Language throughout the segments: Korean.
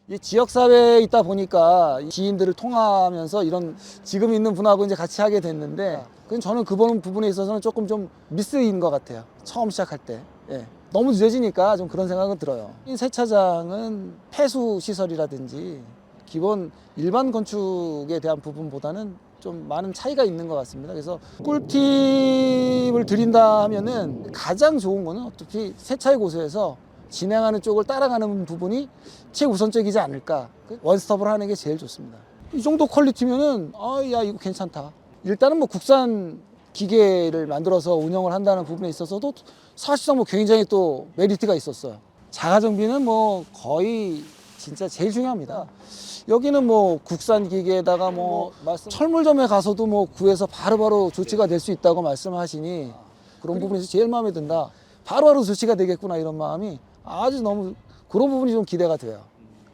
이 지역사회에 있다 보니까 지인들을 통하면서 이런 지금 있는 분하고 이제 같이 하게 됐는데, 그건 저는 그 부분에 있어서는 조금 좀 미스인 것 같아요. 처음 시작할 때. 예. 너무 늦어지니까 좀 그런 생각은 들어요. 이 세차장은 폐수 시설이라든지 기본 일반 건축에 대한 부분보다는 좀 많은 차이가 있는 것 같습니다. 그래서 꿀팁을 드린다 하면은 가장 좋은 거는 어차피 세차의 고수에서 진행하는 쪽을 따라가는 부분이 최우선적이지 않을까. 원스톱을 하는 게 제일 좋습니다. 이 정도 퀄리티면은 야 이거 괜찮다. 일단은 뭐 국산 기계를 만들어서 운영을 한다는 부분에 있어서도 사실상 뭐 굉장히 또 메리트가 있었어요. 자가정비는 뭐 거의 진짜 제일 중요합니다. 여기는 뭐 국산 기계에다가 뭐 철물점에 가서도 뭐 구해서 바로바로 조치가 될 수 있다고 말씀하시니 그런 부분에서 제일 마음에 든다. 바로바로 조치가 되겠구나 이런 마음이 아주 너무 그런 부분이 좀 기대가 돼요.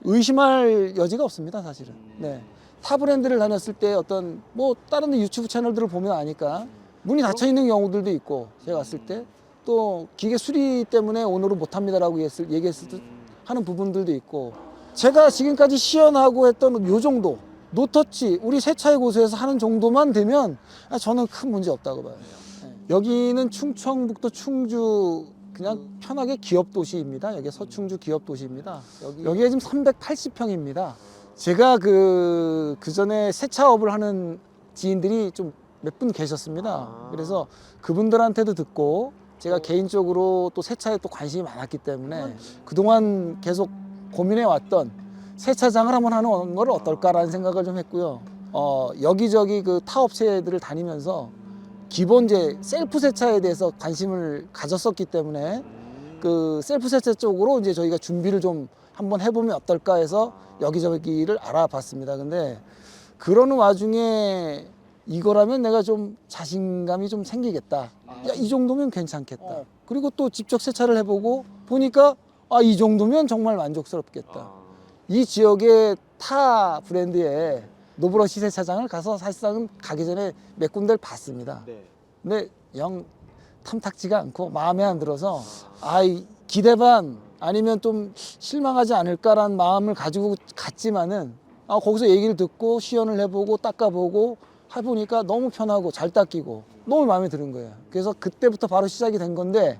의심할 여지가 없습니다, 사실은. 네. 타 브랜드를 다녔을 때 어떤 뭐 다른 유튜브 채널들을 보면 아니까 문이 닫혀 있는 경우들도 있고 제가 갔을 때 또 기계 수리 때문에 오늘은 못 합니다라고 얘기했을 때 하는 부분들도 있고 제가 지금까지 시연하고 했던 요 정도 노터치 우리 세차의 고수에서 하는 정도만 되면 저는 큰 문제 없다고 봐요. 네. 여기는 충청북도 충주 그냥 편하게 기업도시입니다. 여기 서충주 기업도시입니다. 여기가 지금 380평입니다. 제가 그 전에 세차업을 하는 지인들이 좀 몇 분 계셨습니다. 그래서 그분들한테도 듣고 제가 개인적으로 또 세차에 또 관심이 많았기 때문에 그동안 계속 고민해 왔던 세차장을 한번 하는 걸 어떨까라는 생각을 좀 했고요. 여기저기 그 타업체들을 다니면서 기본 이제 셀프 세차에 대해서 관심을 가졌었기 때문에 그 셀프 세차 쪽으로 이제 저희가 준비를 좀 한번 해보면 어떨까 해서 여기저기를 알아봤습니다. 근데 그러는 와중에 이거라면 내가 좀 자신감이 좀 생기겠다. 야, 이 정도면 괜찮겠다. 그리고 또 직접 세차를 해보고 보니까 이 정도면 정말 만족스럽겠다. 이 지역의 타 브랜드의 노브러시 세차장을 가서 사실상은 가기 전에 몇 군데를 봤습니다. 근데 영 탐탁지가 않고 마음에 안 들어서 기대 반 아니면 좀 실망하지 않을까라는 마음을 가지고 갔지만은 거기서 얘기를 듣고 시연을 해보고 닦아보고 해보니까 너무 편하고 잘 닦이고 너무 마음에 드는 거예요. 그래서 그때부터 바로 시작이 된 건데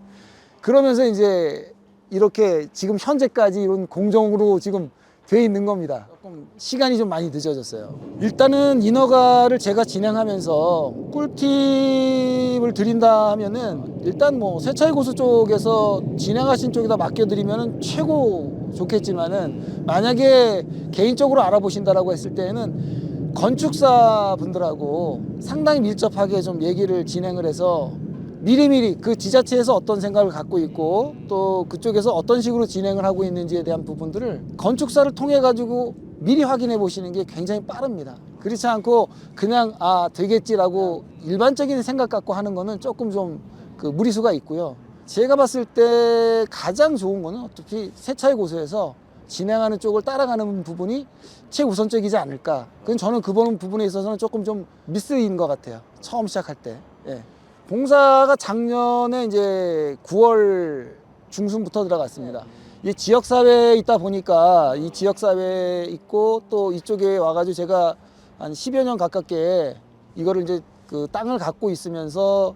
그러면서 이제 이렇게 지금 현재까지 이런 공정으로 지금 돼 있는 겁니다. 조금 시간이 좀 많이 늦어졌어요. 일단은 인허가를 제가 진행하면서 꿀팁을 드린다 하면은 일단 뭐 세차의 고수 쪽에서 진행하신 쪽에다 맡겨드리면은 최고 좋겠지만은 만약에 개인적으로 알아보신다라고 했을 때는 건축사 분들하고 상당히 밀접하게 좀 얘기를 진행을 해서 미리미리 그 지자체에서 어떤 생각을 갖고 있고 또 그쪽에서 어떤 식으로 진행을 하고 있는지에 대한 부분들을 건축사를 통해 가지고 미리 확인해 보시는 게 굉장히 빠릅니다. 그렇지 않고 그냥 되겠지라고 일반적인 생각 갖고 하는 거는 조금 좀 그 무리수가 있고요. 제가 봤을 때 가장 좋은 거는 어차피 세차의 고수에서 진행하는 쪽을 따라가는 부분이 최우선적이지 않을까. 그건 저는 그 부분에 있어서는 조금 좀 미스인 것 같아요. 처음 시작할 때. 예. 공사가 작년에 이제 9월 중순부터 들어갔습니다. 이 지역사회에 있다 보니까 이 지역사회에 있고 또 이쪽에 와가지고 제가 한 10여 년 가깝게 이거를 이제 그 땅을 갖고 있으면서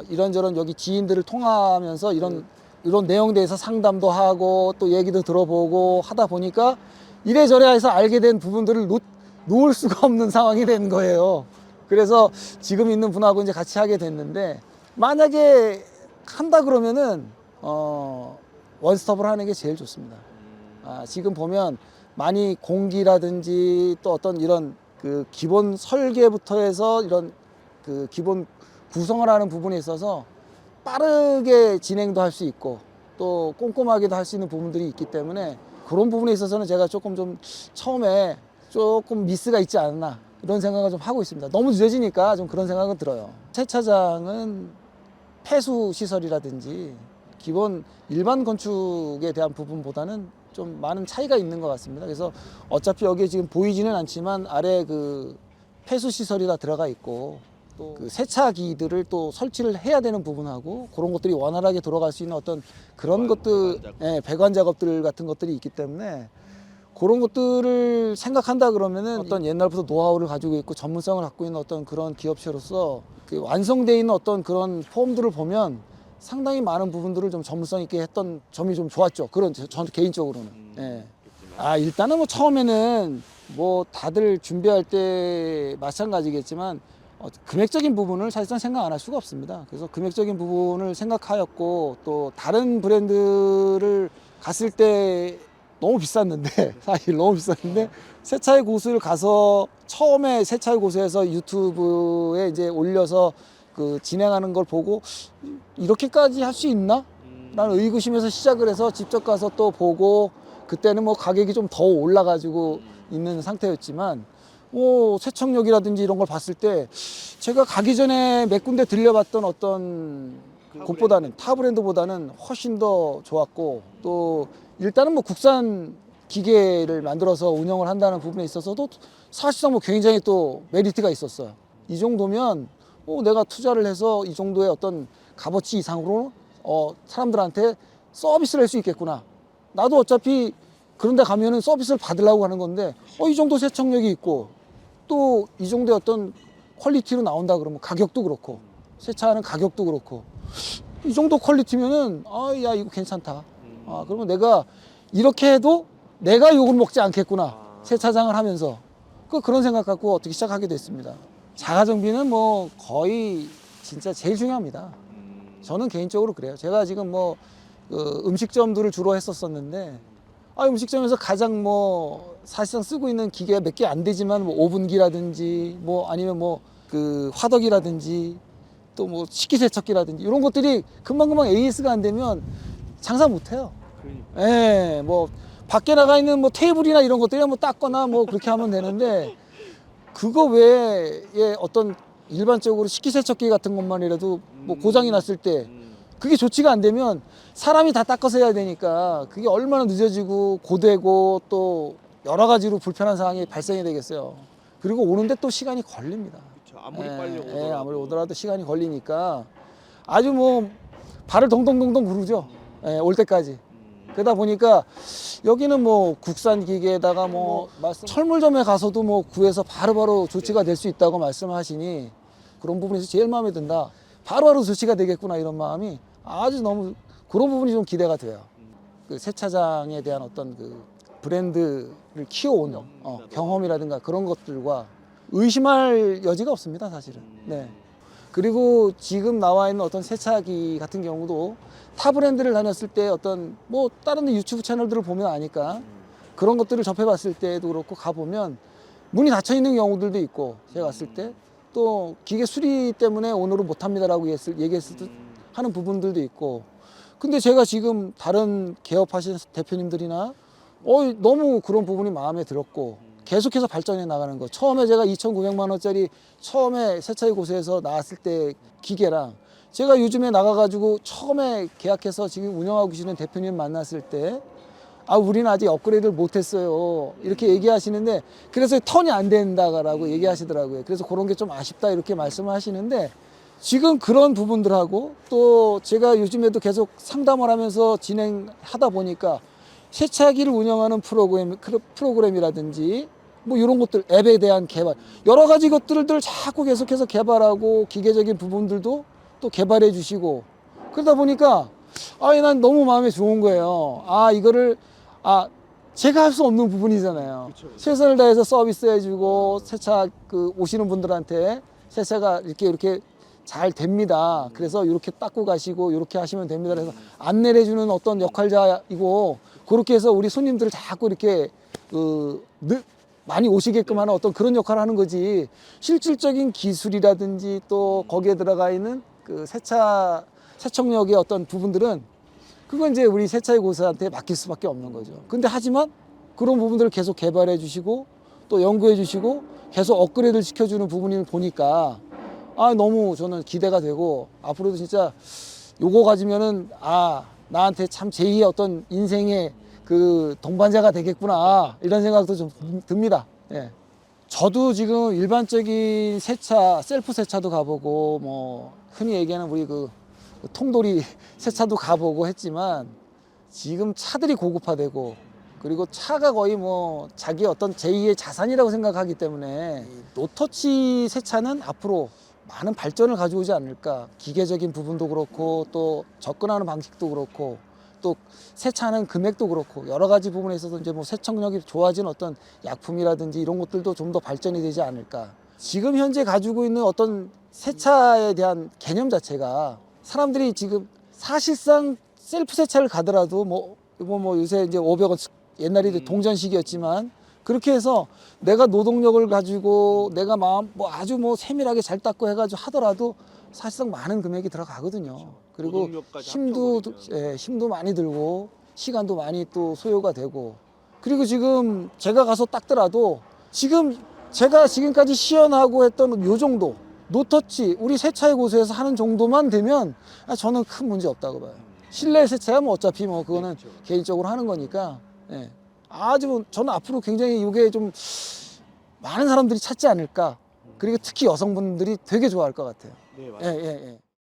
이런저런 여기 지인들을 통하면서 이런 내용에 대해서 상담도 하고 또 얘기도 들어보고 하다 보니까 이래저래 해서 알게 된 부분들을 놓을 수가 없는 상황이 된 거예요. 그래서 지금 있는 분하고 이제 같이 하게 됐는데 만약에 한다 그러면은 원스톱을 하는 게 제일 좋습니다. 지금 보면 많이 공기라든지 또 어떤 이런 그 기본 설계부터 해서 이런 그 기본 구성을 하는 부분에 있어서 빠르게 진행도 할 수 있고 또 꼼꼼하게도 할 수 있는 부분들이 있기 때문에 그런 부분에 있어서는 제가 조금 좀 처음에 조금 미스가 있지 않나 이런 생각을 좀 하고 있습니다. 너무 늦어지니까 좀 그런 생각은 들어요. 세차장은 폐수 시설이라든지 기본 일반 건축에 대한 부분보다는 좀 많은 차이가 있는 것 같습니다. 그래서 어차피 여기에 지금 보이지는 않지만 아래 그 폐수 시설이 다 들어가 있고 또 그 세차기들을 또 설치를 해야 되는 부분하고 그런 것들이 원활하게 돌아갈 수 있는 어떤 그런 것들, 배관 작업들 같은 것들이 있기 때문에 그런 것들을 생각한다 그러면은 어떤 옛날부터 노하우를 가지고 있고 전문성을 갖고 있는 어떤 그런 기업체로서 그 완성되어 있는 어떤 그런 폼들을 보면 상당히 많은 부분들을 좀 전문성 있게 했던 점이 좀 좋았죠. 그런 저 개인적으로는. 예. 아, 일단은 뭐 처음에는 뭐 다들 준비할 때 마찬가지겠지만 금액적인 부분을 사실상 생각 안 할 수가 없습니다. 그래서 금액적인 부분을 생각하였고 또 다른 브랜드를 갔을 때 너무 비쌌는데 사실 너무 비쌌는데 세차의 고수를 가서 처음에 세차의 고수에서 유튜브에 이제 올려서 그 진행하는 걸 보고 이렇게까지 할 수 있나? 라는 의구심에서 시작을 해서 직접 가서 또 보고 그때는 뭐 가격이 좀 더 올라가지고 있는 상태였지만 뭐 세척력이라든지 이런 걸 봤을 때 제가 가기 전에 몇 군데 들려봤던 어떤 곳보다는 타 브랜드보다는 훨씬 더 좋았고 또 일단은 뭐 국산 기계를 만들어서 운영을 한다는 부분에 있어서도 사실상 뭐 굉장히 또 메리트가 있었어요. 이 정도면 내가 투자를 해서 이 정도의 어떤 값어치 이상으로 사람들한테 서비스를 할 수 있겠구나. 나도 어차피 그런 데 가면은 서비스를 받으려고 하는 건데 이 정도 세척력이 있고 또 이 정도의 어떤 퀄리티로 나온다 그러면 가격도 그렇고 세차하는 가격도 그렇고 이 정도 퀄리티면은 야 이거 괜찮다. 그러면 내가 이렇게 해도 내가 욕을 먹지 않겠구나. 세차장을 하면서 그런 생각 갖고 어떻게 시작하게 됐습니다. 자가정비는 뭐 거의 진짜 제일 중요합니다. 저는 개인적으로 그래요. 제가 지금 뭐 음식점들을 주로 했었었는데 음식점에서 가장 뭐 사실상 쓰고 있는 기계가 몇 개 안 되지만 뭐 오븐기라든지 뭐 아니면 뭐 그 화덕이라든지 또 뭐 식기세척기라든지 이런 것들이 금방금방 AS가 안 되면 장사 못 해요. 예, 뭐 밖에 나가 있는 뭐 테이블이나 이런 것들이 뭐 닦거나 뭐 그렇게 하면 되는데 그거 외에 어떤 일반적으로 식기세척기 같은 것만이라도 뭐 고장이 났을 때 그게 조치가 안 되면 사람이 다 닦아서 해야 되니까 그게 얼마나 늦어지고 고되고 또 여러 가지로 불편한 상황이 발생이 되겠어요. 그리고 오는데 또 시간이 걸립니다. 그쵸. 아무리 빨리 오더라도. 아무리 오더라도 시간이 걸리니까 아주 뭐 발을 동동동동 구르죠. 올 때까지. 그러다 보니까 여기는 뭐 국산 기계에다가 뭐 철물점에 가서도 뭐 구해서 바로바로 조치가 될 수 있다고 말씀하시니 그런 부분에서 제일 마음에 든다. 바로바로 조치가 되겠구나 이런 마음이 아주 너무 그런 부분이 좀 기대가 돼요. 그 세차장에 대한 어떤 그 브랜드를 키워온 경험이라든가 그런 것들과 의심할 여지가 없습니다, 사실은. 네. 그리고 지금 나와 있는 어떤 세차기 같은 경우도 타 브랜드를 다녔을 때 어떤 뭐 다른 유튜브 채널들을 보면 아니까 그런 것들을 접해봤을 때도 그렇고 가보면 문이 닫혀 있는 경우들도 있고 제가 갔을 때 또 기계 수리 때문에 오늘은 못합니다라고 얘기했을 때 하는 부분들도 있고 근데 제가 지금 다른 개업하신 대표님들이나 너무 그런 부분이 마음에 들었고 계속해서 발전해 나가는 거. 처음에 제가 2,900만 원짜리 처음에 세차의 고수에서 나왔을 때 기계랑 제가 요즘에 나가가지고 처음에 계약해서 지금 운영하고 계시는 대표님 만났을 때 우리는 아직 업그레이드를 못했어요. 이렇게 얘기하시는데 그래서 턴이 안 된다라고 얘기하시더라고요. 그래서 그런 게 좀 아쉽다 이렇게 말씀을 하시는데 지금 그런 부분들하고 또 제가 요즘에도 계속 상담을 하면서 진행하다 보니까 세차기를 운영하는 프로그램이라든지 뭐 이런 것들 앱에 대한 개발 여러 가지 것들을 자꾸 계속해서 개발하고 기계적인 부분들도 또 개발해 주시고 그러다 보니까 난 너무 마음에 좋은 거예요. 이거를 제가 할 수 없는 부분이잖아요. 그쵸. 최선을 다해서 서비스해 주고 세차 오시는 분들한테 세차가 이렇게 잘 됩니다. 그래서 이렇게 닦고 가시고 이렇게 하시면 됩니다. 그래서 안내를 해주는 어떤 역할자이고 그렇게 해서 우리 손님들을 자꾸 이렇게 많이 오시게끔 하는 어떤 그런 역할을 하는 거지 실질적인 기술이라든지 또 거기에 들어가 있는 그 세척력의 어떤 부분들은 그건 이제 우리 세차의 고수한테 맡길 수밖에 없는 거죠. 근데 하지만 그런 부분들을 계속 개발해 주시고 또 연구해 주시고 계속 업그레이드를 시켜주는 부분을 보니까 너무 저는 기대가 되고 앞으로도 진짜 요거 가지면은 나한테 참 제2의 어떤 인생의 그 동반자가 되겠구나 이런 생각도 좀 듭니다. 예. 저도 지금 일반적인 세차 셀프 세차도 가보고 뭐 흔히 얘기하는 우리 그 통돌이 세차도 가보고 했지만 지금 차들이 고급화되고 그리고 차가 거의 뭐 자기 어떤 제2의 자산이라고 생각하기 때문에 이 노터치 세차는 앞으로 많은 발전을 가져오지 않을까. 기계적인 부분도 그렇고 또 접근하는 방식도 그렇고 또 세차하는 금액도 그렇고 여러 가지 부분에 있어서 이제 뭐 세척력이 좋아진 어떤 약품이라든지 이런 것들도 좀 더 발전이 되지 않을까. 지금 현재 가지고 있는 어떤 세차에 대한 개념 자체가 사람들이 지금 사실상 셀프 세차를 가더라도 뭐 요새 이제 500원 옛날에 동전식이었지만 그렇게 해서 내가 노동력을 가지고 내가 마음 뭐 아주 뭐 세밀하게 잘 닦고 해가지고 하더라도 사실상 많은 금액이 들어가거든요. 그리고 노동력까지 힘도 많이 들고 시간도 많이 또 소요가 되고 그리고 지금 제가 가서 닦더라도 지금 제가 지금까지 시연하고 했던 요 정도 노터치 우리 세차의 고수에서 하는 정도만 되면 저는 큰 문제 없다고 봐요. 실내 세차야 뭐 어차피 뭐 그거는 그렇죠. 개인적으로 하는 거니까 예. 아주 저는 앞으로 굉장히 이게 좀 많은 사람들이 찾지 않을까. 그리고 특히 여성분들이 되게 좋아할 것 같아요. 네, 예, 맞습니다. 예, 예.